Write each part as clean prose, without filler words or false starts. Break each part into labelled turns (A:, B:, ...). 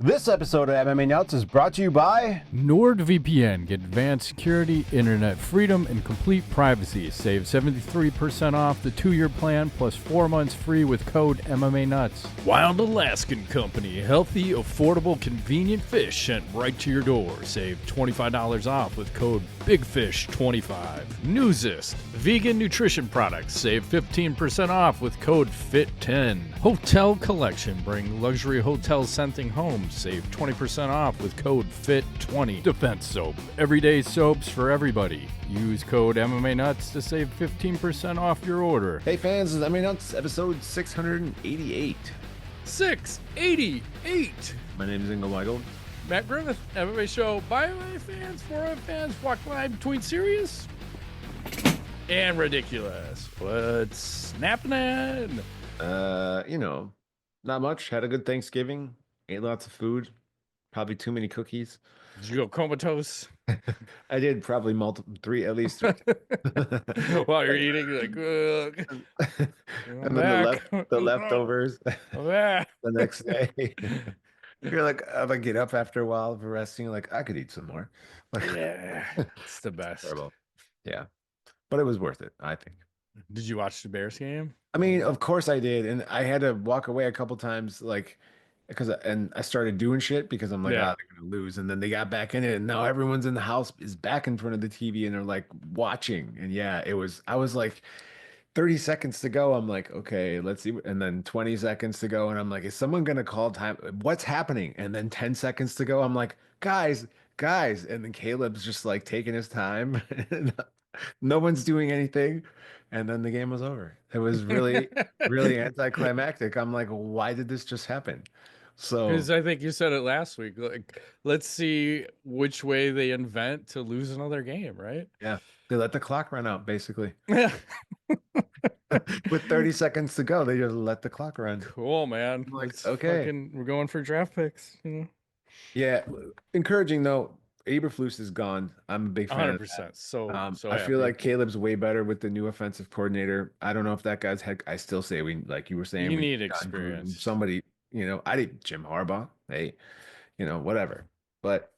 A: This episode of MMA Nuts is brought to you by
B: NordVPN. Get advanced security, internet freedom, and complete privacy. Save 73% off the 2-year plan plus 4 months free with code MMANUTS. Wild Alaskan Company. Healthy, affordable, convenient fish sent right to your door. Save $25 off with code BIGFISH25. Newsist. Vegan nutrition products. Save 15% off with code FIT10. Hotel Collection. Bring luxury hotel scenting home. Save 20% off with code FIT20. Defense Soap. Everyday soaps for everybody. Use code MMANUTS to save 15% off your order.
A: Hey fans, this is MMA Nuts episode 688.
B: 688.
A: My name is Ingo Weigel.
B: Matt Griffith, MMA show by MMA fans, for MMA fans, walk line between serious and ridiculous. What's happening?
A: Not much. Had a good Thanksgiving. Ate lots of food. Probably too many cookies.
B: Did you go comatose?
A: I did probably at least three.
B: While you're eating, you're like, ugh.
A: And then the leftovers
B: I'm back.
A: the next day. You're like, if I get up after a while of resting, like I could eat some more.
B: Yeah, it's the best.
A: Terrible. Yeah, but it was worth it, I think.
B: Did you watch the Bears game?
A: I mean, of course I did, and I had to walk away a couple times, like and I started doing shit because I'm like,
B: Yeah.
A: they're gonna lose, and then they got back in it, and now everyone's in the house is back in front of the TV, and they're like watching, and yeah, I was like 30 seconds to go. I'm like, okay, let's see, and then 20 seconds to go, and I'm like, is someone gonna call time? What's happening? And then 10 seconds to go, I'm like, guys, and then Caleb's just like taking his time, and no one's doing anything. And then the game was over. It was really, really anticlimactic. I'm like, why did this just happen? So,
B: Because I think you said it last week. Like, let's see which way they invent to lose another game, right?
A: yeah, they let the clock run out basically.
B: Yeah.
A: With 30 seconds to go, they just let the clock run.
B: Cool, man.
A: I'm like,
B: Let's
A: okay.
B: we're going for draft picks.
A: Yeah, encouraging though. Eberflus is gone. I'm a big fan of that.
B: 100%. So
A: I
B: happy.
A: feel like Caleb's way better with the new offensive coordinator. I don't know if that guy's head. I still say like you were saying,
B: You
A: we
B: need
A: John Gruden,
B: experience.
A: somebody, I did Jim Harbaugh. Hey, whatever. But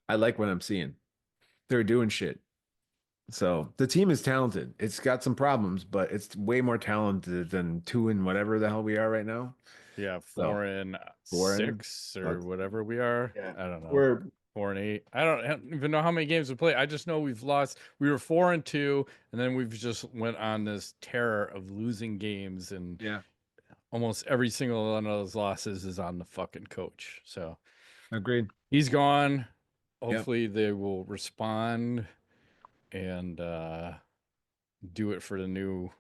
A: I like what I'm seeing. They're doing shit. So the team is talented. It's got some problems, but it's way more talented than 2 and whatever the hell we are right now.
B: Yeah,
A: So,
B: 4 and 6 or whatever we are.
A: Yeah.
B: I don't know.
A: We're
B: 4 and 8. I don't even know how many games we played. I just know we've lost. We were 4 and 2, and then we've just went on this terror of losing games, and
A: yeah,
B: almost every single one of those losses is on the fucking coach. So
A: agreed.
B: he's gone.
A: Yep.
B: Hopefully they will respond and do it for the new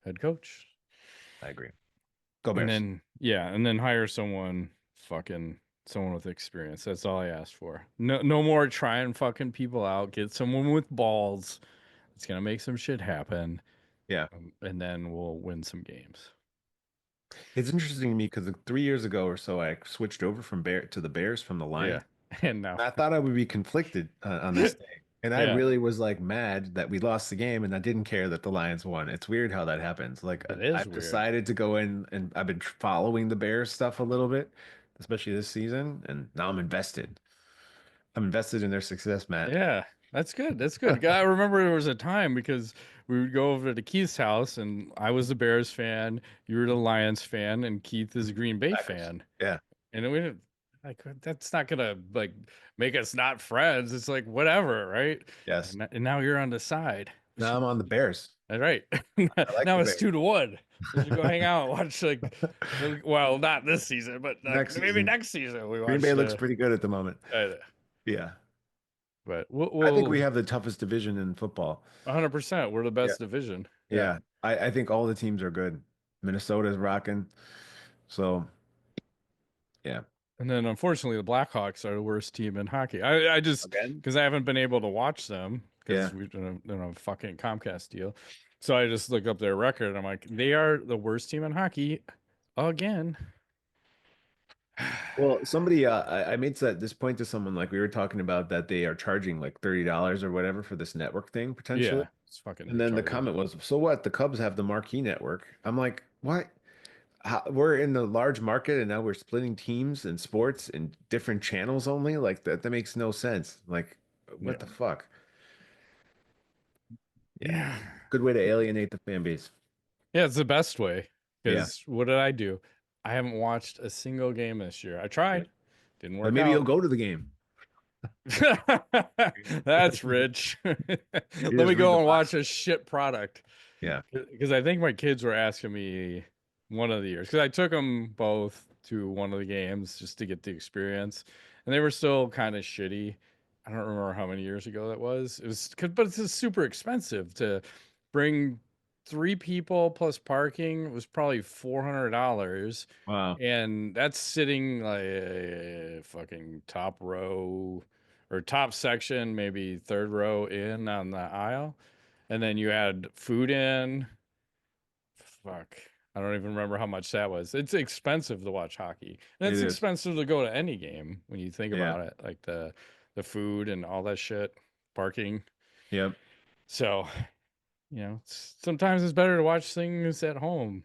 B: head coach.
A: I agree. Go
B: And
A: Bears.
B: then hire someone with experience. That's all I asked for. No more trying fucking people out. Get someone with balls. It's gonna make some shit happen.
A: Yeah.
B: And then we'll win some games.
A: It's interesting to me because 3 years ago or so, I switched over from the Bears from the Lions.
B: Yeah. And now
A: I thought I would be conflicted on this day. And I
B: Yeah.
A: really was like mad that we lost the game and I didn't care that the Lions won. It's weird how that happens. Like
B: It is
A: I've
B: weird.
A: decided to go in and I've been following the Bears stuff a little bit, especially this season. And now I'm invested. I'm invested in their success, Matt.
B: Yeah, that's good. That's good. I remember there was a time because we would go over to Keith's house and I was a Bears fan, you were the Lions fan, and Keith is a Green Bay
A: Packers.
B: fan.
A: Yeah.
B: And we didn't like that's not gonna like make us not friends. It's like whatever, right?
A: Yes.
B: And now you're on the side.
A: Now I'm on the Bears.
B: All right.
A: like
B: Now
A: the
B: it's
A: Bears.
B: 2-1. We should go hang out, watch well, not this season, but maybe
A: season.
B: next season. We
A: Green Bay looks pretty good at the moment. Yeah.
B: But
A: I think we have the toughest division in football.
B: 100%. We're the best division.
A: Yeah. I think all the teams are good. Minnesota's rocking. So, yeah.
B: And then unfortunately, the Blackhawks are the worst team in hockey. I just because I haven't been able to watch them because we don't have a fucking Comcast deal. So I just look up their record and I'm like, they are the worst team in hockey again.
A: Well, somebody, I made this point to someone, like we were talking about that they are charging like $30 or whatever for this network thing potentially.
B: Yeah, it's fucking.
A: And then the comment was, so what? The Cubs have the marquee network. I'm like, what? we're in the large market and now we're splitting teams and sports and different channels only. Like that makes no sense. Like, what the
B: Yeah.
A: fuck? Yeah. Good way to alienate the fan base.
B: Yeah, it's the best way.
A: Yeah.
B: Because what did I do? I haven't watched a single game this year. I
A: Yeah.
B: tried, didn't
A: But
B: work
A: maybe you'll
B: out.
A: go to the game.
B: That's rich.
A: You
B: Let
A: just
B: me
A: read
B: go
A: the
B: and watch
A: box.
B: a shit product.
A: Yeah.
B: Because I think my kids were asking me one of the years, because I took them both to one of the games just to get the experience, and they were still kind of shitty. I don't remember how many years ago that was. It was, but it's just super expensive to bring three people plus parking. It was probably $400,
A: Wow.
B: and that's sitting like fucking top row or top section, maybe third row in on the aisle, and then you add food in. Fuck. I don't even remember how much that was. It's expensive to watch hockey. And
A: It
B: it's
A: is.
B: expensive to go to any game when you think
A: Yeah.
B: about it, like the food and all that shit, parking.
A: Yep.
B: So, sometimes it's better to watch things at home.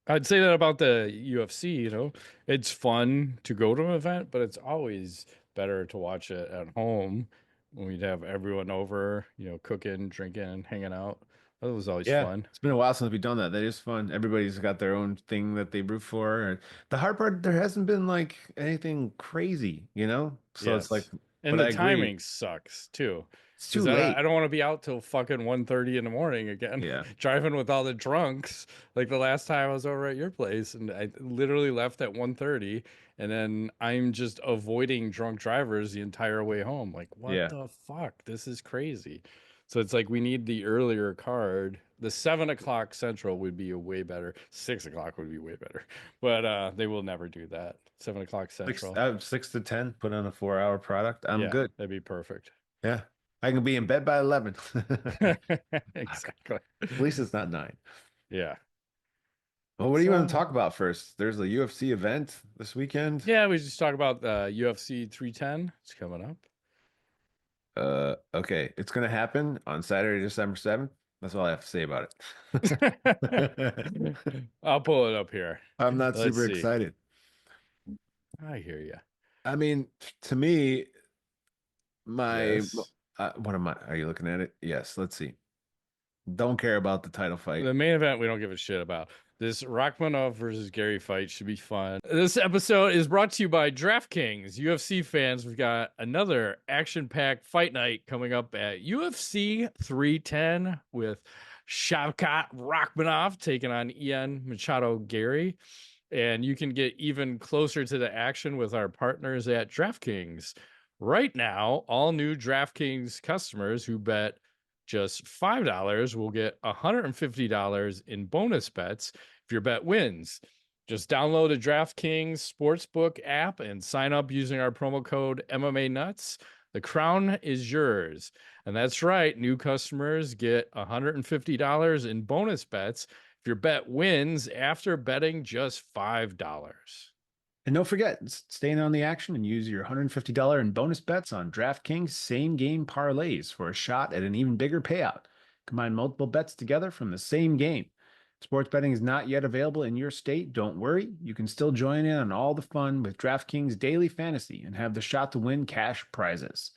B: I'd say that about the UFC. It's fun to go to an event, but it's always better to watch it at home when we'd have everyone over, cooking, drinking, hanging out. That was always
A: Yeah.
B: fun.
A: It's been a while since we've done that. That is fun. Everybody's got their own thing that they root for. And the hard part, there hasn't been like anything crazy, you know? So it's like,
B: Yes. And
A: but
B: the
A: I agree.
B: timing sucks too.
A: It's too
B: Because I
A: late.
B: don't want to be out till fucking 1:30 in the morning again,
A: Yeah.
B: driving with all the drunks. Like the last time I was over at your place, and I literally left at 1:30, and then I'm just avoiding drunk drivers the entire way home. Like, what
A: Yeah.
B: the fuck? This is crazy. So it's like we need the earlier card. The 7 o'clock central would be a way better. 6 o'clock would be way better. But they will never do that. 7 o'clock
A: Six,
B: central.
A: 6 to 10, put on a 4 hour product. I'm
B: Yeah,
A: good.
B: that'd be perfect.
A: Yeah. I can be in bed by 11. Fuck.
B: Exactly.
A: At least it's not 9.
B: Yeah.
A: Well, what do you want to
B: So,
A: talk about first? There's a UFC event this weekend.
B: yeah, we just talk about UFC 310. It's coming up.
A: Okay. It's gonna happen on Saturday, December 7th. That's all I have to say about it.
B: I'll pull it up here.
A: I'm not
B: Let's
A: super
B: see.
A: excited.
B: I hear you.
A: I mean, to me, my
B: Yes.
A: what am I? Are you looking at it? Yes. Let's see. Don't care about the title fight.
B: The main event we don't give a shit about. This Rachmanov versus Gary fight should be fun. This episode is brought to you by DraftKings. UFC fans, we've got another action-packed fight night coming up at UFC 310 with Shavkat Rachmanov taking on Ian Machado Gary. And you can get even closer to the action with our partners at DraftKings. Right now, all new DraftKings customers who bet just $5 will get $150 in bonus bets if your bet wins. Just download the DraftKings Sportsbook app and sign up using our promo code MMANUTS. The crown is yours. And that's right, new customers get $150 in bonus bets if your bet wins after betting just $5.
A: And don't forget, stay in on the action and use your $150 in bonus bets on DraftKings same game parlays for a shot at an even bigger payout. Combine multiple bets together from the same game. Sports betting is not yet available in your state. Don't worry. You can still join in on all the fun with DraftKings Daily Fantasy and have the shot to win cash prizes.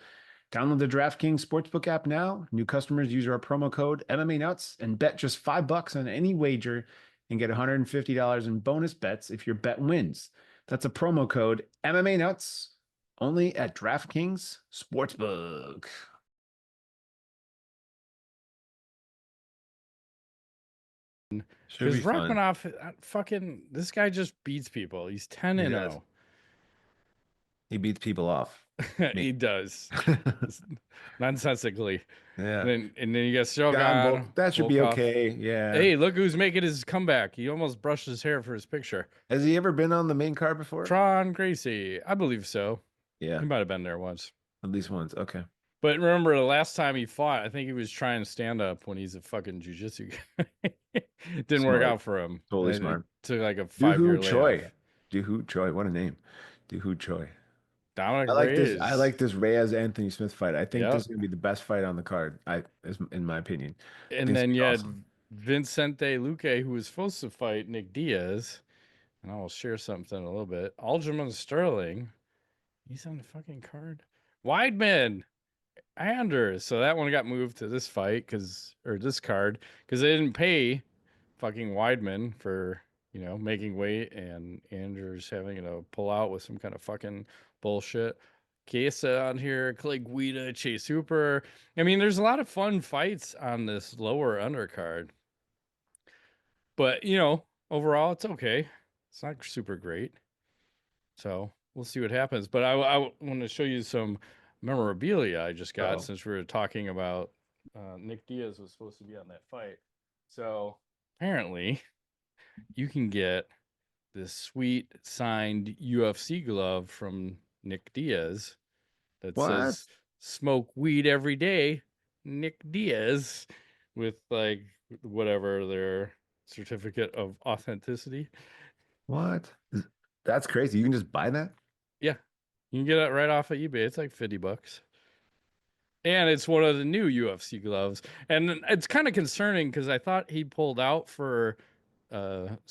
A: Download the DraftKings Sportsbook app now. New customers use our promo code MMANUTS and bet just $5 on any wager and get $150 in bonus bets if your bet wins. That's a promo code MMANUTS only at DraftKings Sportsbook. Should
B: Because
A: be fun.
B: Rachmanov, fucking, this guy just beats people. He's 10
A: He
B: and
A: does.
B: 0.
A: He beats people off. Me.
B: He does. Nonsensically.
A: Yeah.
B: And then you got
A: John
B: Shogun,
A: that should be
B: Volkov.
A: okay. Yeah.
B: Hey, look who's making his comeback. He almost brushed his hair for his picture.
A: Has he ever been on the main card before?
B: Tron Gracie. I believe so.
A: Yeah.
B: He might have been there once.
A: At least once. Okay.
B: But remember the last time he fought, I think he was trying to stand up when he's a fucking jujitsu guy. It didn't work
A: Smart.
B: out for him.
A: Totally
B: And it
A: smart.
B: took like a 5 year
A: Doohoo
B: layoff.
A: Choi. Doohoo Choi. What a name. Doohoo Choi.
B: Dominic
A: I like this. I
B: Reyes.
A: like this Reyes Anthony Smith fight. I think this
B: Yep.
A: is gonna be the best fight on the card. In my opinion. I
B: And
A: think it's
B: then
A: gonna be
B: you
A: awesome.
B: had Vincente Luque, who was supposed to fight Nick Diaz. and I'll share something a little bit. Aljamain Sterling, he's on the fucking card. Weidman, Anders. So that one got moved to this fight or this card because they didn't pay fucking Weidman for making weight, and Anders having to pull out with some kind of fucking bullshit. Kesa on here, Clay Guida, Chase Hooper. I mean, there's a lot of fun fights on this lower undercard, but overall, it's okay. It's not super great. So we'll see what happens. But I want to show you some memorabilia I just got
A: Oh,
B: since we were talking about Nick Diaz was supposed to be on that fight. So apparently, you can get this sweet signed UFC glove from Nick Diaz that
A: what?
B: says "Smoke weed every day, Nick Diaz," with like whatever their certificate of authenticity.
A: What? That's crazy. You can just buy that?
B: Yeah, you can get it right off of eBay. It's like $50. And it's one of the new UFC gloves. And it's kind of concerning because I thought he pulled out for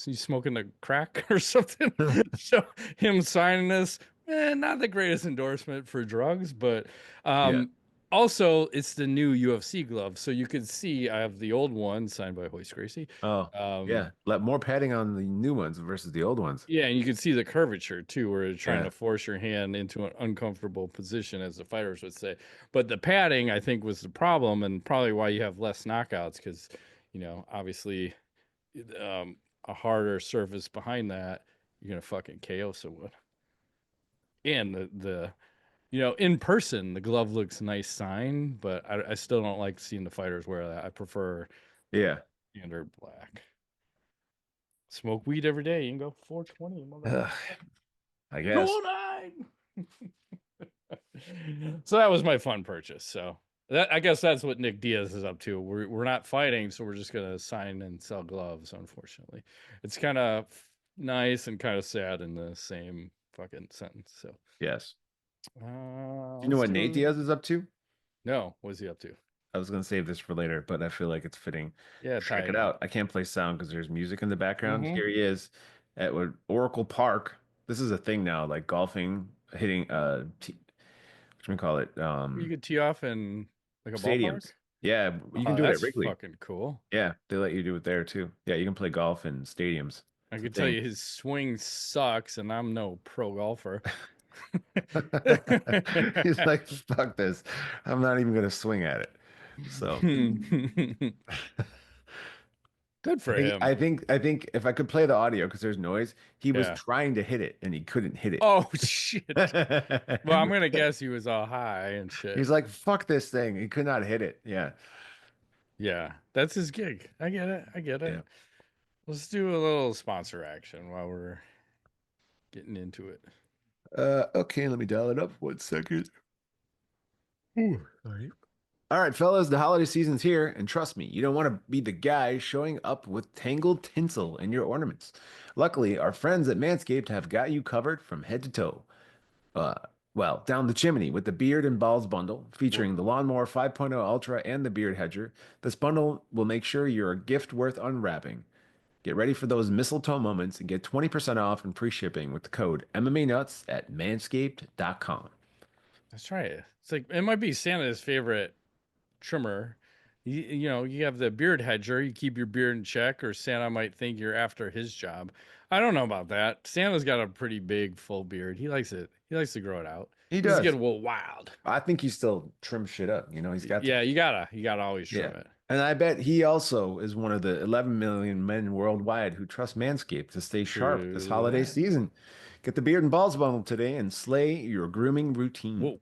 B: he's smoking a crack or something. So him signing this, not the greatest endorsement for drugs, but
A: Yeah.
B: also it's the new UFC glove. So you can see I have the old one signed by Hoist Gracie.
A: Oh,
B: Um,
A: yeah. Let more padding on the new ones versus the old ones.
B: Yeah, and you can see the curvature too, where you're trying
A: Yeah.
B: to force your hand into an uncomfortable position, as the fighters would say. But the padding, I think, was the problem, and probably why you have less knockouts, because, obviously, a harder surface behind that, you're gonna fucking KO someone. And in person, the glove looks nice signed, but I still don't like seeing the fighters wear that. I prefer
A: Yeah.
B: standard black. Smoke weed every day. You can go 420,
A: Ugh,
B: motherfucker.
A: I guess.
B: Go So that was my fun purchase. So I guess that's what Nick Diaz is up to. We're not fighting, so we're just gonna sign and sell gloves. Unfortunately, it's kind of nice and kind of sad in the same fucking sentence. So
A: Yes. Do you know
B: let's
A: what
B: do
A: Nate Diaz is up to?
B: no. What's he up to?
A: I was gonna save this for later, but I feel like it's fitting.
B: Yeah, tie
A: Check
B: it
A: it
B: in.
A: out. I can't play sound because there's music in the background.
B: Mm-hmm.
A: Here he is at Oracle Park. This is a thing now, like golfing, hitting what we call it?
B: You could tee off in like a ballpark.
A: Stadiums. Yeah, you can
B: Oh,
A: do it at
B: that's
A: Wrigley.
B: fucking cool.
A: Yeah, they let you do it there too. Yeah, you can play golf in stadiums.
B: I
A: It's a
B: could tell
A: thing.
B: you his swing sucks, and I'm no pro golfer.
A: He's like, fuck this. I'm not even gonna swing at it. So
B: Good
A: I
B: for
A: think
B: him.
A: I think I think if I could play the audio because there's noise, he was
B: Yeah.
A: trying to hit it and he couldn't hit it.
B: Oh shit. Well, I'm gonna guess he was all high and shit.
A: He's like, fuck this thing. He could not hit it. Yeah.
B: Yeah, that's his gig. I get it. I get it.
A: Yeah.
B: Let's do a little sponsor action while we're getting into it.
A: Okay, let me dial it up 1 second. Ooh, sorry. All right, fellas, the holiday season's here, and trust me, you don't want to be the guy showing up with tangled tinsel in your ornaments. Luckily, our friends at Manscaped have got you covered from head to toe. Uh, well, down the chimney with the Beard and Balls bundle,
B: Whoa.
A: featuring the Lawnmower 5.0 Ultra and the Beard Hedger. This bundle will make sure you're a gift worth unwrapping. Get ready for those mistletoe moments and get 20% off and free shipping with the code MMANUTS at manscaped.com.
B: That's right. It's like it might be Santa's favorite trimmer. You have the beard hedger. You keep your beard in check, or Santa might think you're after his job. I don't know about that. Santa's got a pretty big full beard. He likes it. He likes to grow it out.
A: He
B: He doesn't get
A: does.
B: a little wild.
A: I think he still trims shit up. He's got to.
B: Yeah, you gotta always
A: Yeah.
B: trim it.
A: And I bet he also is one of the 11 million men worldwide who trust Manscaped to stay sharp this
B: True
A: holiday
B: that.
A: season. Get the Beard and Balls bundle today and slay your grooming routine.
B: Whoa,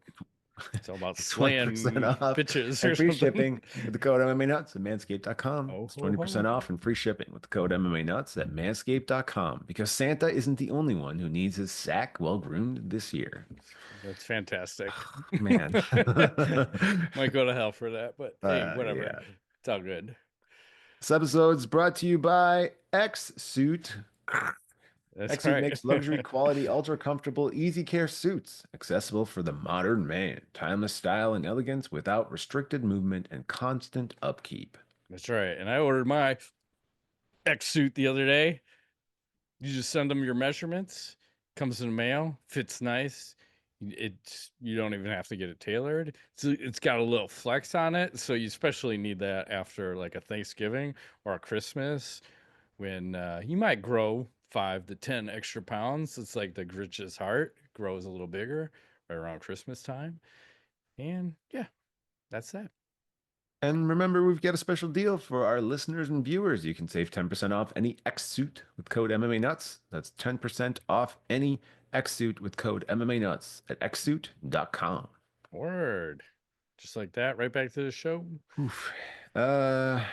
B: it's all about
A: 20%
B: slaying
A: off
B: bitches
A: and
B: or
A: free
B: something.
A: shipping with the code MMANuts at manscaped.com.
B: Oh
A: It's
B: ho
A: 20%
B: ho!
A: off and free shipping with the code MMANuts at manscaped.com because Santa isn't the only one who needs his sack well groomed this year.
B: That's fantastic.
A: Man.
B: Might go to hell for that, but hey, whatever.
A: Yeah.
B: It's all good.
A: This episode is brought to you by X Suit.
B: That's
A: X-Suit
B: right.
A: makes luxury quality, ultra comfortable, easy care suits accessible for the modern man. Timeless style and elegance without restricted movement and constant upkeep.
B: That's right. And I ordered my X suit the other day. You just send them your measurements, comes in the mail, fits nice. It's you don't even have to get it tailored. It's got a little flex on it, so you especially need that after like a Thanksgiving or a Christmas when you might grow 5 to 10 extra pounds. It's like the Grinch's heart grows a little bigger right around Christmas time, and yeah, that's that.
A: And remember, we've got a special deal for our listeners and viewers. You can save 10% off any X suit with code MMANUTS. That's 10% off any X suit with code MMANUTS at xsuit.com.
B: Word, just like that. Right back to the show.
A: Oof. Uh,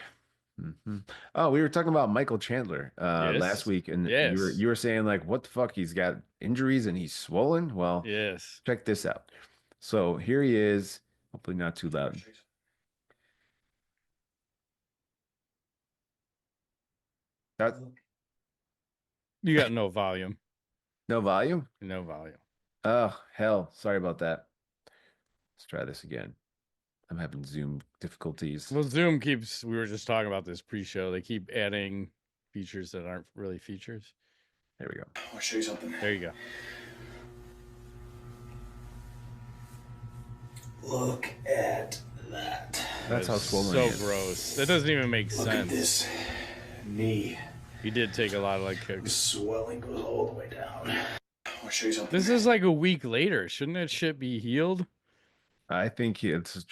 A: mhm. Oh, we were talking about Michael Chandler last
B: Yes,
A: week, and you were
B: yes,
A: you were saying like, what the fuck? He's got injuries and he's swollen. Well,
B: yes.
A: check this out. So here he is. Hopefully not too loud. That
B: You got no volume.
A: no volume?
B: No volume.
A: Oh, hell. Sorry about that. Let's try this again. I'm having Zoom difficulties.
B: Well, Zoom keeps, we were just talking about this pre show. They keep adding features that aren't really features.
A: There we go.
C: I'll show you something.
B: There you go.
C: Look at that.
A: That's how swollen
B: So
A: he is.
B: gross. That doesn't even make
C: Look at
B: sense.
C: this knee.
B: He did take a lot of leg
C: The
B: kicks.
C: swelling goes all the way down. I'll show you something.
B: This is like a week later. Shouldn't that shit be healed?
A: I think it's a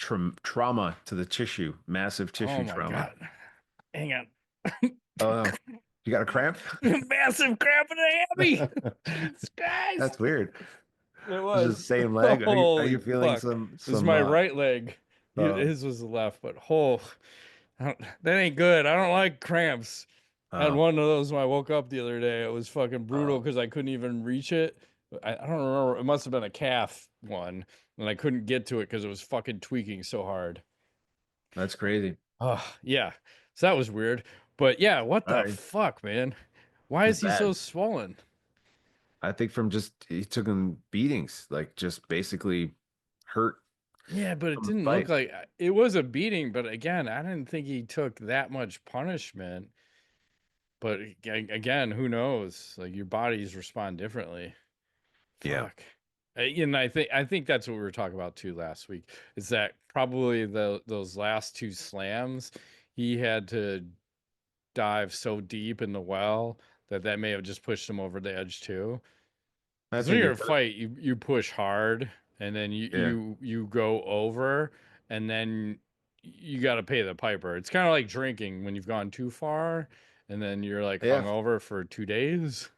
A: trauma to the tissue, massive tissue
B: Oh my
A: trauma.
B: God. Hang on.
A: Oh, no. You got a cramp?
B: Massive cramp in the hammy. Jesus Christ.
A: That's weird.
B: It
A: It's
B: was.
A: the same leg. Are you
B: Holy
A: feeling
B: fuck.
A: some
B: This is my
A: uh,
B: right leg. His was the left, but that ain't good. I don't like cramps. I had
A: uh,
B: one of those when I woke up the other day. It was fucking brutal
A: oh,
B: because I couldn't even reach it. I don't remember. It must have been a calf one, and I couldn't get to it because it was fucking tweaking so hard.
A: that's crazy.
B: Oh, yeah. So that was weird. But yeah, what
A: All
B: the
A: right.
B: fuck, man? Why
A: It's
B: is he so
A: bad.
B: swollen?
A: I think from just he took him beatings, like just basically hurt
B: Yeah, but it
A: from the
B: didn't look
A: fight.
B: like it was a beating. But again, I didn't think he took that much punishment. But again, who knows? Like your bodies respond differently.
A: Yeah.
B: Fuck. And I think that's what we were talking about too last week. Is that probably those last two slams, he had to dive so deep in the well that may have just pushed him over the edge too.
A: I
B: Because when
A: think
B: you're in
A: it
B: a
A: does.
B: fight, you push hard and then you
A: Yeah.
B: you you go over and then you got to pay the piper. It's kind of like drinking when you've gone too far and then you're like
A: Yeah.
B: hungover for 2 days.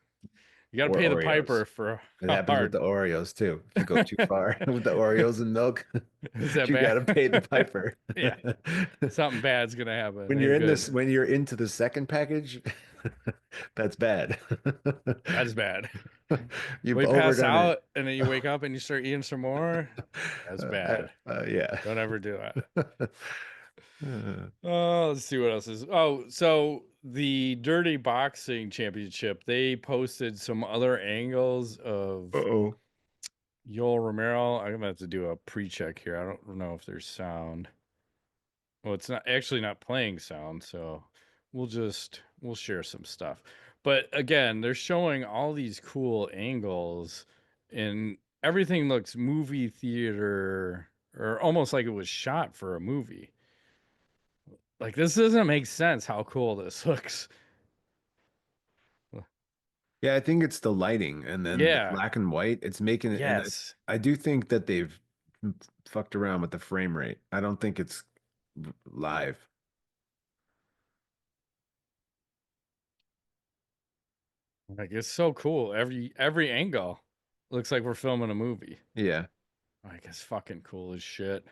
B: You got to
A: Or
B: pay the
A: Oreos.
B: piper for
A: It
B: how
A: happens with
B: hard.
A: the Oreos too. If you go too far with the Oreos and milk,
B: Is that
A: you
B: bad?
A: gotta pay the piper.
B: Yeah, something bad's gonna happen.
A: When you're
B: Ain't
A: in
B: good.
A: this, when you're into the second package, that's bad.
B: That's bad.
A: You've
B: We pass
A: overdone it.
B: out and then you wake up and you start eating some more. That's bad.
A: Yeah.
B: Don't ever do that. Oh, let's see what else is. Oh, so the Dirty Boxing Championship, they posted some other angles of
A: Uh-oh.
B: Yoel Romero. I'm gonna have to do a pre-check here. I don't know if there's sound. Well, it's not actually not playing sound, so we'll share some stuff. But again, they're showing all these cool angles and everything looks movie theater or almost like it was shot for a movie. Like this doesn't make sense how cool this looks.
A: Yeah, I think it's the lighting and then the
B: Yeah.
A: black and white. It's making it, and
B: Yes.
A: I do think that they've fucked around with the frame rate. I don't think it's live.
B: Like it's so cool. Every angle looks like we're filming a movie.
A: Yeah.
B: Like it's fucking cool as shit.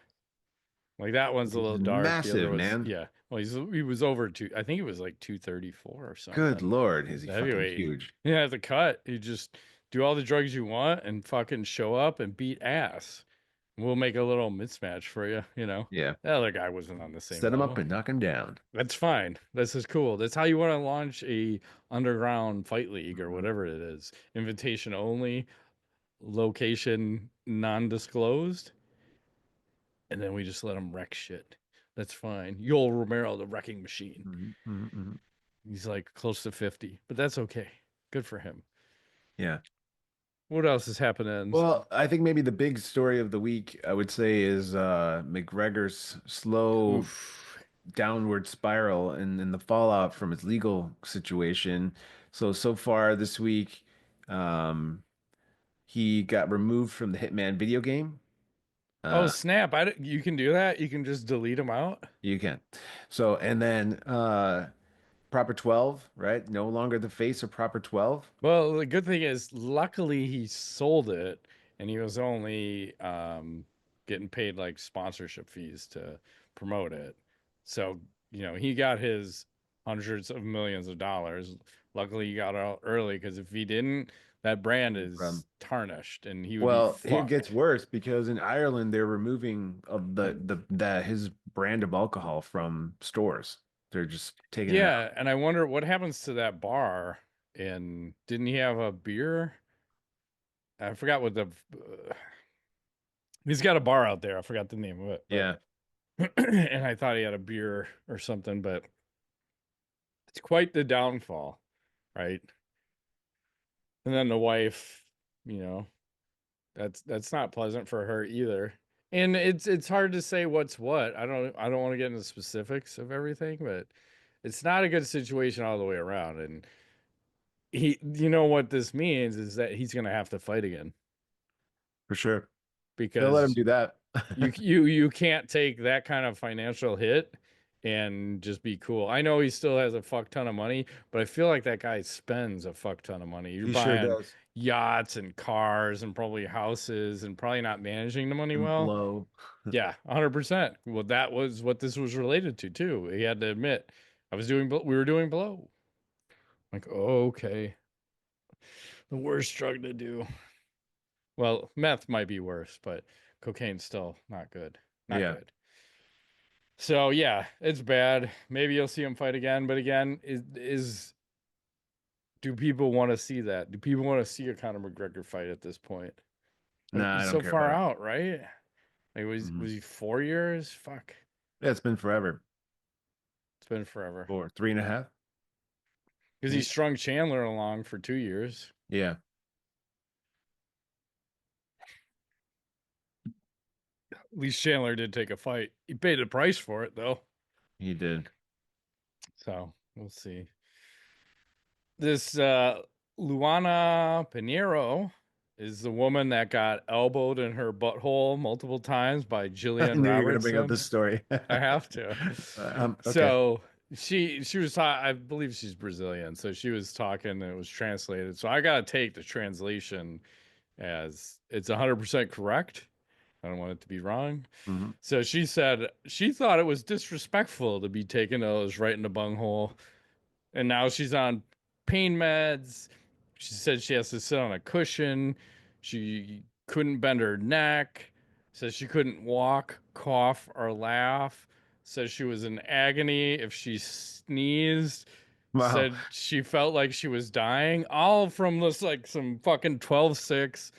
B: Like that one's a
A: He's
B: little dark. The other
A: massive,
B: was
A: man.
B: yeah. Well, he was over two. I think it was like 234 or
A: Good
B: something.
A: Lord, is he
B: The
A: fucking
B: heavyweight.
A: huge?
B: Yeah, the cut. You just do all the drugs you want and fucking show up and beat ass. We'll make a little mismatch for you. You know,
A: Yeah.
B: the other guy wasn't on the same
A: Set him up
B: level.
A: and knock him down.
B: That's fine. This is cool. That's how you want to launch a underground fight league or
A: Mhm.
B: whatever it is. Invitation only, location non-disclosed, and then we just let them wreck shit. That's fine. Yoel Romero, the wrecking machine.
A: Mhm, mhm, mhm.
B: He's like close to 50, but that's okay. Good for him.
A: Yeah.
B: What else is happening?
A: Well, I think maybe the big story of the week, I would say, is McGregor's slow
B: Oof.
A: downward spiral and the fallout from his legal situation. So far this week, um, he got removed from the Hitman video game.
B: Oh,
A: Uh,
B: snap. You can do that? You can just delete them out?
A: you can. So, and then Proper 12, right? No longer the face of Proper 12.
B: Well, the good thing is, luckily he sold it, and he was only getting paid like sponsorship fees to promote it. So, he got his hundreds of millions of dollars. Luckily, he got out early because if he didn't, that brand
A: From
B: is tarnished and he would be
A: Well, it gets
B: fucked.
A: worse because in Ireland they're removing of the his brand of alcohol from stores. They're just taking it out.
B: Yeah, and I wonder what happens to that bar. And didn't he have a beer? I forgot what he's got a bar out there. I forgot the name of it, but
A: Yeah.
B: and I thought he had a beer or something, but it's quite the downfall, right? And then the wife, you know, that's not pleasant for her either. And it's hard to say what's what. I don't want to get into specifics of everything, but it's not a good situation all the way around. And what this means is that he's going to have to fight again
A: For sure. They'll let him
B: because
A: do that.
B: you can't take that kind of financial hit and just be cool. I know he still has a fuck ton of money, but I feel like that guy spends a fuck ton of money. You're
A: He sure
B: buying
A: does.
B: yachts and cars and probably houses and probably not managing the money
A: And
B: well.
A: blow.
B: Yeah, 100%. Well, that was what this was related to too. He had to admit, we were doing below. Like, oh, okay. The worst drug to do. Well, meth might be worse, but cocaine's still not good. Not
A: Yeah.
B: good. So yeah, it's bad. Maybe you'll see him fight again, but again, is do people want to see that? Do people want to see a Conor McGregor fight at this point?
A: Nah, I
B: He's
A: don't
B: so
A: care
B: far
A: about it.
B: out, right? Like
A: Mhm.
B: was he 4 years? Fuck,
A: Yeah, it's been forever.
B: it's been forever.
A: For 3.5,
B: Because he
A: maybe.
B: strung Chandler along for 2 years.
A: Yeah,
B: At least Chandler did take a fight. He paid a price for it though.
A: he did.
B: So we'll see. This Luana Pinheiro is the woman that got elbowed in her butthole multiple times by
A: I
B: Jillian
A: knew you were gonna bring up
B: Robertson.
A: this story.
B: I have to.
A: Okay.
B: So she was I believe she's Brazilian, so she was talking and it was translated. So I gotta take the translation as it's 100% correct. I don't want it to be wrong.
A: Hmm.
B: So she said she thought it was disrespectful to be taking those right in the bunghole, and now she's on pain meds. She said she has to sit on a cushion. She couldn't bend her neck. Says she couldn't walk, cough, or laugh. Says she was in agony if she sneezed.
A: Wow.
B: Said she felt like she was dying. All from this, like, some fucking 12-6,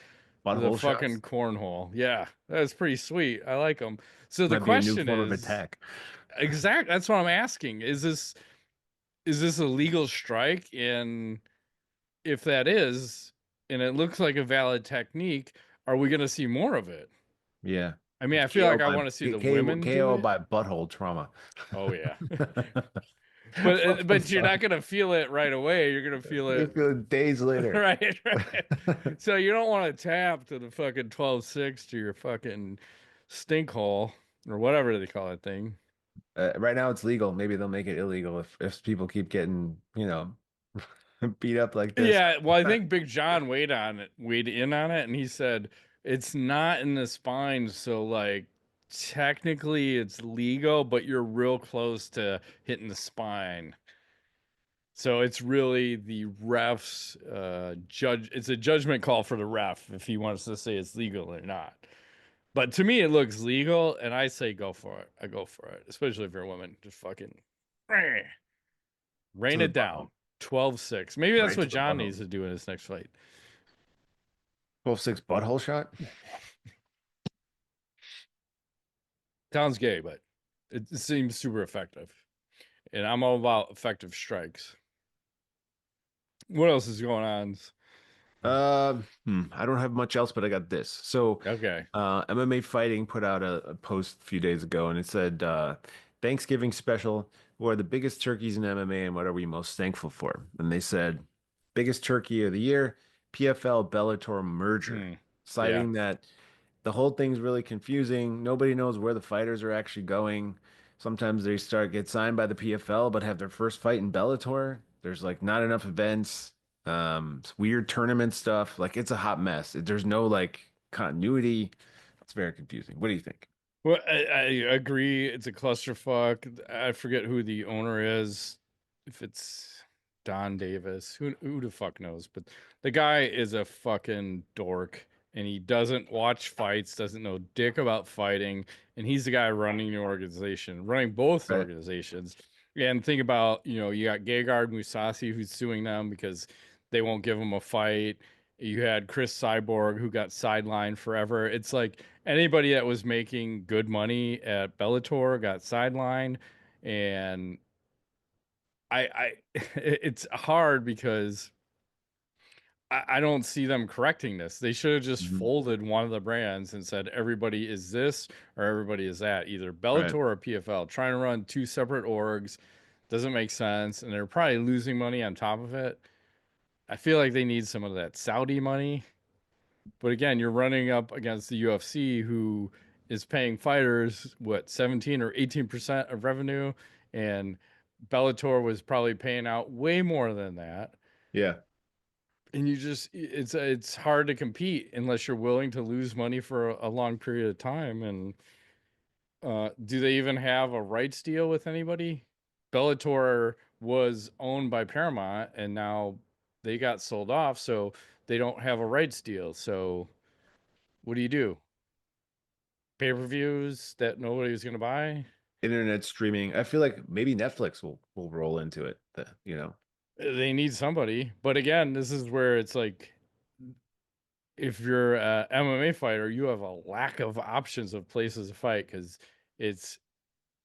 B: the
A: Butthole
B: fucking
A: shots
B: cornhole. Yeah, that's pretty sweet. I like them. So the
A: might be a new
B: question
A: form of
B: is,
A: attack.
B: that's what I'm asking. Is this a legal strike? And if that is, and it looks like a valid technique, are we going to see more of it?
A: Yeah.
B: I mean, I feel
A: KO
B: like I
A: by
B: want to see the
A: KO,
B: women do
A: KO
B: it.
A: by butthole trauma.
B: Oh yeah, but
A: I'm
B: but you're not
A: sorry.
B: going to feel it right away. You're going to feel
A: You
B: it
A: feel it days later.
B: right, right. So you don't want to tap to the fucking 12-6 to your fucking stink hole or whatever they call that thing.
A: Right now it's legal. Maybe they'll make it illegal if people keep getting, beat up like this.
B: Yeah, well, I think Big John weighed in on it, and he said it's not in the spine, so like technically it's legal, but you're real close to hitting the spine. So it's really the ref's judge. It's a judgment call for the ref if he wants to say it's legal or not. But to me, it looks legal, and I say go for it. I go for it, especially if you're a woman. Just fucking
A: To
B: rain
A: the
B: it
A: butthole.
B: down. 12-6. Maybe that's
A: Right
B: what
A: to the
B: John needs
A: butthole.
B: to do in his next fight.
A: 12-6 butthole shot?
B: Sounds gay, but it seems super effective. And I'm all about effective strikes. What else is going on?
A: I don't have much else, but I got this. So,
B: Okay.
A: MMA Fighting put out a post a few days ago, and it said, Thanksgiving special, what are the biggest turkeys in MMA and what are we most thankful for? And they said, biggest turkey of the year, PFL Bellator merger,
B: Hmm. Yeah.
A: citing that the whole thing's really confusing. Nobody knows where the fighters are actually going. Sometimes they get signed by the PFL, but have their first fight in Bellator. There's like not enough events, it's weird tournament stuff. Like it's a hot mess. There's no like continuity. It's very confusing. What do you think?
B: Well, I agree. It's a clusterfuck. I forget who the owner is. If it's Don Davis, who the fuck knows? But the guy is a fucking dork, and he doesn't watch fights, doesn't know dick about fighting, and he's the guy running the organization, running both
A: Right.
B: organizations. And think about, you got Gegard Mousasi who's suing them because they won't give him a fight. You had Chris Cyborg who got sidelined forever. It's like anybody that was making good money at Bellator got sidelined, and I it's hard because I don't see them correcting this. They should have just
A: Mhm.
B: folded one of the brands and said everybody is this or everybody is that, either Bellator
A: Right.
B: or PFL. Trying to run two separate orgs doesn't make sense, and they're probably losing money on top of it. I feel like they need some of that Saudi money. But again, you're running up against the UFC, who is paying fighters what 17 or 18% of revenue, and Bellator was probably paying out way more than that.
A: Yeah.
B: And it's hard to compete unless you're willing to lose money for a long period of time. And do they even have a rights deal with anybody? Bellator was owned by Paramount, and now they got sold off, so they don't have a rights deal. So what do you do? Pay-per-views that nobody's going to buy?
A: Internet streaming. I feel like maybe Netflix will roll into it.
B: They need somebody. But again, this is where it's like, if you're a MMA fighter, you have a lack of options of places to fight, because it's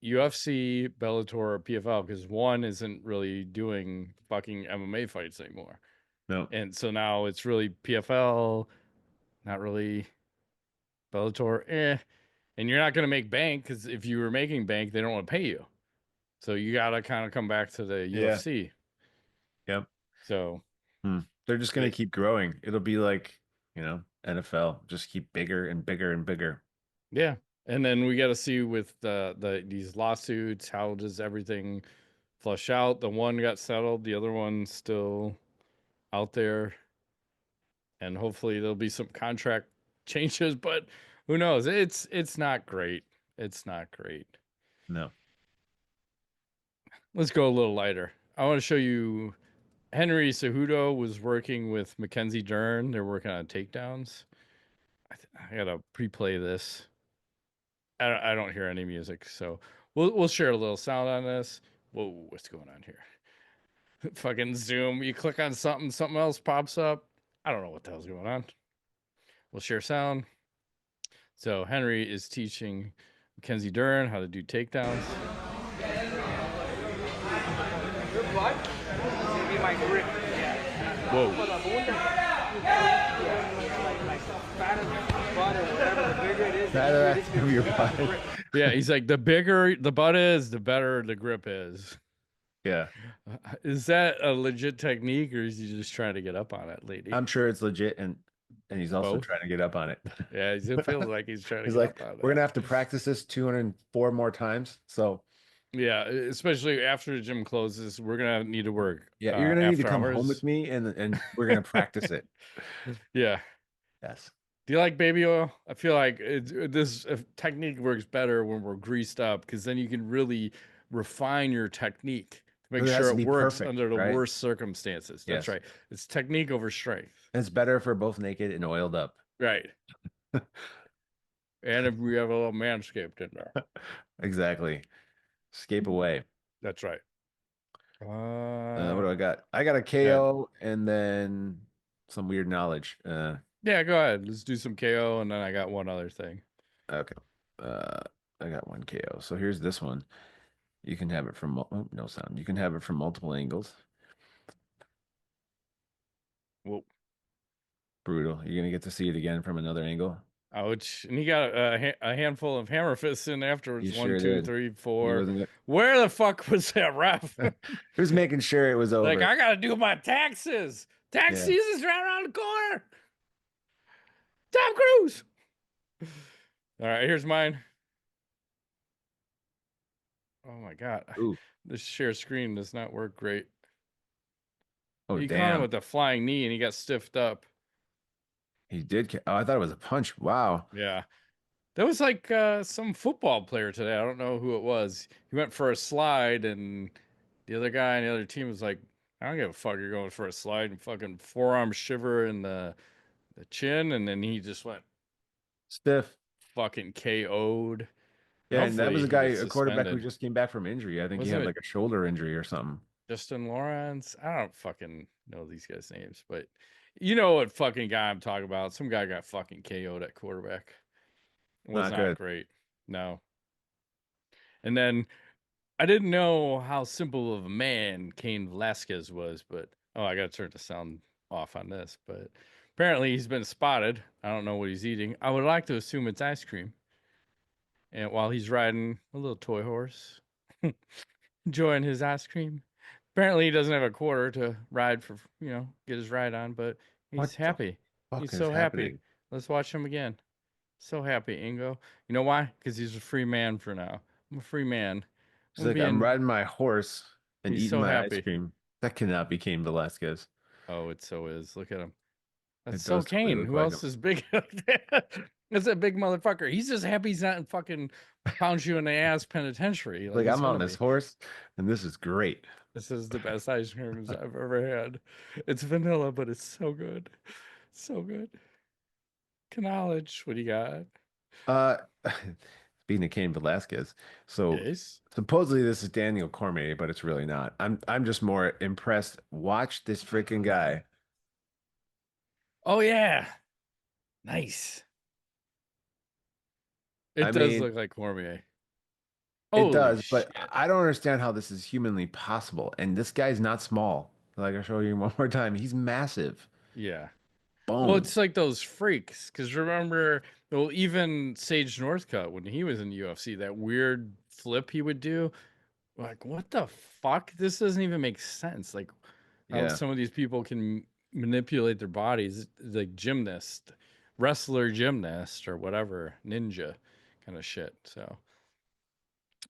B: UFC, Bellator, or PFL, because one isn't really doing fucking MMA fights anymore.
A: No.
B: And so now it's really PFL, not really Bellator. And you're not going to make bank, because if you were making bank, they don't want to pay you. So you got to kind of come back to the
A: Yeah.
B: UFC.
A: Yep.
B: So
A: They're just gonna
B: it,
A: keep growing. It'll be like, NFL, just keep bigger and bigger and bigger.
B: yeah. And then we got to see with these lawsuits, how does everything flush out? The one got settled, the other one's still out there, and hopefully there'll be some contract changes, but who knows? It's not great. It's not great.
A: No.
B: Let's go a little lighter. I want to show you Henry Cejudo was working with Mackenzie Dern. They're working on takedowns. I gotta pre-play this. I don't hear any music, so we'll share a little sound on this. Whoa, what's going on here? Fucking Zoom. You click on something, something else pops up. I don't know what the hell's going on. We'll share sound. So Henry is teaching Mackenzie Dern how to do takedowns.
D: Your butt is gonna be my grip.
B: Whoa.
D: Like the fatter the butt or whatever, the bigger it is, the easier it is
A: Better your
D: to my
A: body.
D: grip.
B: Yeah, he's like, the bigger the butt is, the better the grip is.
A: Yeah.
B: Is that a legit technique, or is he just trying to get up on it, lady?
A: I'm sure it's legit and he's also
B: Both.
A: trying to get up on it.
B: Yeah, it feels like he's trying to
A: He's
B: get
A: like,
B: up on
A: we're gonna
B: that.
A: have to practice this 204 more times. So
B: Yeah, especially after the gym closes, we're gonna need to work
A: yeah, you're gonna need to
B: after
A: come home
B: hours.
A: with me and we're gonna practice it.
B: Yeah.
A: Yes.
B: Do you like baby oil? I feel like this technique works better when we're greased up, because then you can really refine your technique to make
A: But it has
B: sure
A: to
B: it
A: be
B: works
A: perfect,
B: under the
A: right?
B: worst circumstances. That's
A: Yes.
B: right. It's technique over strength.
A: And it's better if we're both naked and oiled up.
B: Right. And if we have a little manscaped in there.
A: Exactly. Escape away.
B: That's right.
A: What do I got? I got a
B: Good.
A: KO and then some weird knowledge.
B: Yeah, go ahead. Let's do some KO, and then I got one other thing.
A: Okay. Uh, I got one KO. So here's this one. You can have it from no sound. You can have it from multiple angles.
B: Whoa.
A: Brutal. You're gonna get to see it again from another angle.
B: Ouch. And he got a handful of hammer fists in afterwards.
A: You
B: One,
A: sure
B: two,
A: did.
B: three,
A: He
B: four.
A: wasn't.
B: Where the fuck was that ref?
A: He was making sure it was
B: Like,
A: over.
B: I gotta do my taxes. Tax
A: Yeah.
B: season's right around the corner. Tom Cruise. All right, here's mine. Oh my god.
A: Ooh.
B: This share screen does not work great.
A: Oh,
B: He caught him
A: damn.
B: with a flying knee and he got stiffed up.
A: He did. Oh, I thought it was a punch. Wow.
B: Yeah. That was like some football player today. I don't know who it was. He went for a slide, and the other guy on the other team was like, I don't give a fuck. You're going for a slide, and fucking forearm shiver in the chin. And then he just went
A: Stiff.
B: fucking KO'd.
A: Yeah, and that was
B: Hopefully
A: a
B: he
A: guy,
B: gets
A: a quarterback who
B: suspended.
A: just came back from injury. I think he
B: Wasn't
A: had
B: it
A: like a shoulder injury or something.
B: Justin Lawrence? I don't fucking know these guys' names, but you know what fucking guy I'm talking about. Some guy got fucking KO'd at quarterback. It was
A: Not
B: not
A: good.
B: great. No. And then I didn't know how simple of a man Cain Velasquez was, but I got to turn the sound off on this. But apparently he's been spotted. I don't know what he's eating. I would like to assume it's ice cream. And while he's riding a little toy horse, enjoying his ice cream. Apparently he doesn't have a quarter to ride for, get his ride on, but
A: What
B: he's
A: the
B: happy.
A: fuck
B: He's
A: is
B: so happy.
A: happening?
B: Let's watch him again. So happy, Ingo. You know why? Because he's a free man for now. I'm a free man.
A: He's like, I'm riding my horse and
B: He's
A: eating
B: so
A: my ice
B: happy.
A: cream. That cannot be Cain Velasquez.
B: Oh, it so is. Look at him. That's
A: It
B: so
A: does totally
B: Kane.
A: look
B: Who
A: like
B: else
A: him.
B: is big like that? That's a big motherfucker. He's just happy he's not in fucking pound you in the ass penitentiary.
A: Like,
B: he's
A: I'm on
B: gonna
A: this
B: be.
A: horse, and this is great.
B: This is the best ice cream I've ever had. It's vanilla, but it's so good. So good. Knowledge. What do you got?
A: Uh, Speaking of Cain Velasquez, so
B: Yes.
A: supposedly this is Daniel Cormier, but it's really not. I'm just more impressed. Watch this freaking guy.
B: Oh yeah. Nice. It
A: I
B: does
A: mean,
B: look like Cormier.
A: it
B: Holy
A: does,
B: shit.
A: but I don't understand how this is humanly possible. And this guy's not small. Like I show you one more time, he's massive.
B: Yeah. Well,
A: Bones.
B: it's like those freaks. Because remember, well, even Sage Northcutt, when he was in the UFC, that weird flip he would do. Like, what the fuck? This doesn't even make sense. Like, how
A: Yeah.
B: some of these people can manipulate their bodies, like gymnast, wrestler, gymnast, or whatever, ninja kind of shit. So,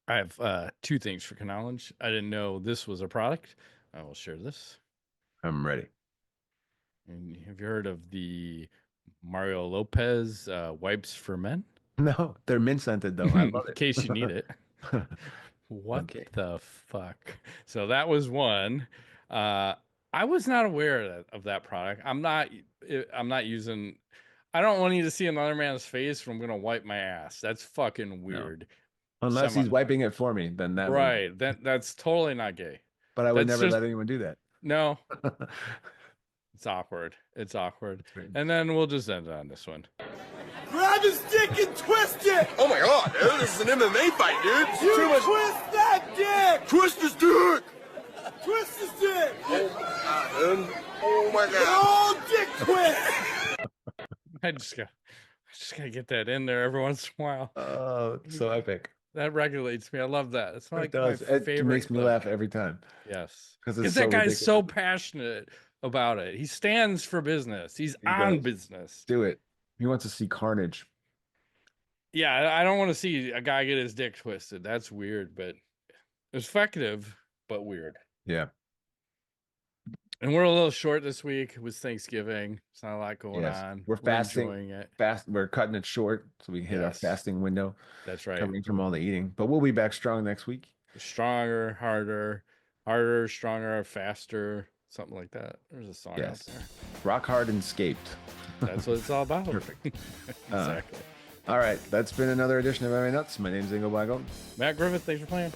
B: I have two things for knowledge. I didn't know this was a product. I will share this.
A: I'm ready.
B: And have you heard of the Mario Lopez wipes for men?
A: No, they're mint scented though. I love
B: In
A: it.
B: case you need it. What
A: Okay.
B: the fuck? So that was one. I was not aware of that product. I'm not using. I don't want you to see another man's face when I'm gonna wipe my ass. That's fucking
A: No.
B: weird.
A: Unless he's wiping it for me, then that would.
B: Right. That's totally not gay.
A: But I would
B: That's
A: never
B: just
A: let anyone do that.
B: no. It's awkward. It's awkward. And then we'll just end on this one.
E: Grab his dick and twist it!
F: Oh my god, dude, this is an MMA fight, dude.
E: You twist that dick!
F: Twist his dick!
E: Twist his dick!
F: Oh my god.
E: Oh, dick twist!
B: I just gotta get that in there every once in a while.
A: Oh, so epic.
B: That regulates me. I love that. It's like
A: It does.
B: my
A: It
B: favorite
A: makes me
B: clip.
A: laugh every time.
B: Yes,
A: 'Cause
B: because
A: it's
B: that
A: so
B: guy's so
A: ridiculous.
B: passionate about it. He stands for business. He's
A: He
B: on
A: does.
B: business.
A: Do it. He wants to see carnage.
B: Yeah, I don't want to see a guy get his dick twisted. That's weird, but effective, but weird.
A: Yeah.
B: And we're a little short this week. It was Thanksgiving. It's not a lot going
A: Yes.
B: on.
A: We're fasting.
B: enjoying it.
A: We're cutting it short so we can hit our
B: Yes.
A: fasting window.
B: That's right.
A: Covering from all the eating. But we'll be back strong next week.
B: Stronger, harder, stronger, faster, something like that. There's a song
A: Yes.
B: out there.
A: Rock hard and scaped.
B: That's what it's all about.
A: Perfect.
B: Exactly.
A: All right. That's been another edition of MMANUTS. My name's Ingo Blago.
B: Matt Griffith, thanks for playing.